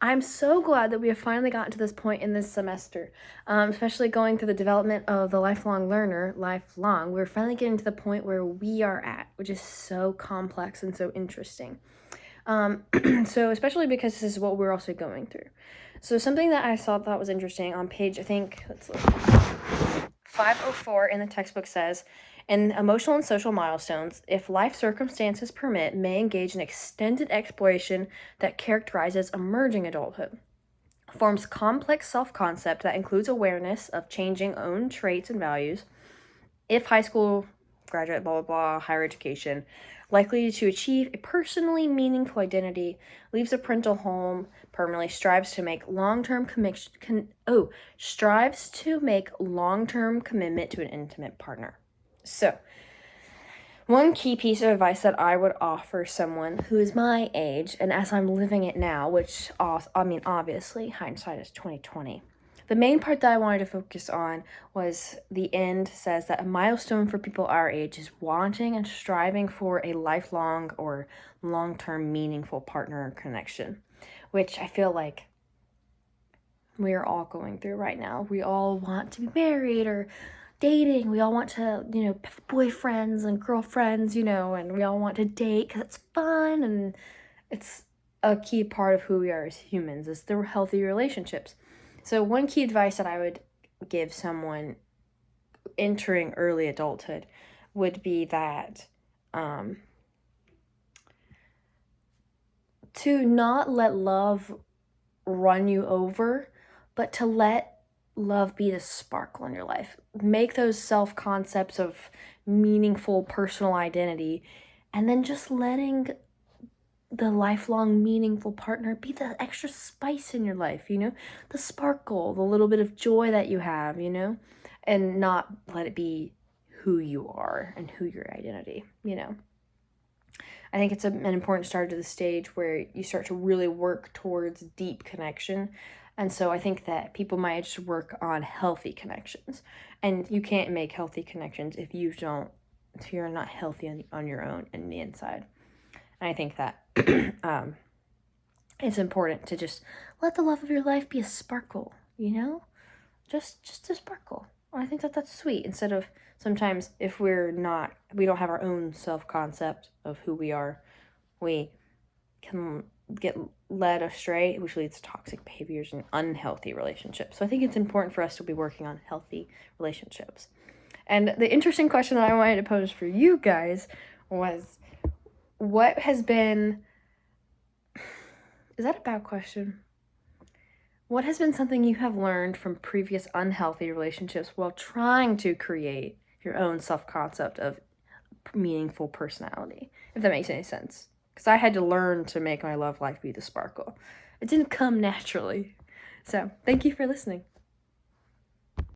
I'm so glad that we have finally gotten to this point in this semester, especially going through the development of the lifelong learner, lifelong. We're finally getting to the point where we are at, which is so complex and so interesting. So especially because this is what we're also going through. So something that I thought was interesting on page, I think, let's look, 504 in the textbook says, in emotional and social milestones, if life circumstances permit, may engage in extended exploration that characterizes emerging adulthood. Forms complex self-concept that includes awareness of changing own traits and values. If high school, graduate, blah, blah, blah, higher education, likely to achieve a personally meaningful identity, leaves a parental home, permanently strives to make long-term commitment to an intimate partner. So, one key piece of advice that I would offer someone who is my age, and as I'm living it now, which, obviously, hindsight is 2020. The main part that I wanted to focus on was the end says that a milestone for people our age is wanting and striving for a lifelong or long-term meaningful partner connection, which I feel like we are all going through right now. We all want to be married or dating. We all want to, have boyfriends and girlfriends, and we all want to date because it's fun and it's a key part of who we are as humans is the healthy relationships. So one key advice that I would give someone entering early adulthood would be that to not let love run you over, but to let love be the sparkle in your life. Make those self-concepts of meaningful personal identity, and then just letting the lifelong meaningful partner be the extra spice in your life, the sparkle, the little bit of joy that you have, and not let it be who you are and who your identity, I think it's an important start to the stage where you start to really work towards deep connection. And so I think that people my age should work on healthy connections. And you can't make healthy connections if you're not healthy on your own in the inside. And I think that it's important to just let the love of your life be a sparkle, just a sparkle. I think that that's sweet. Instead of sometimes if we don't have our own self-concept of who we are, we can get led astray, which leads to toxic behaviors and unhealthy relationships. So I think it's important for us to be working on healthy relationships. And the interesting question that I wanted to pose for you guys was, what has been... Is that a bad question? What has been something you have learned from previous unhealthy relationships while trying to create your own self-concept of meaningful personality, if that makes any sense? Because I had to learn to make my love life be the sparkle. It didn't come naturally. So, thank you for listening.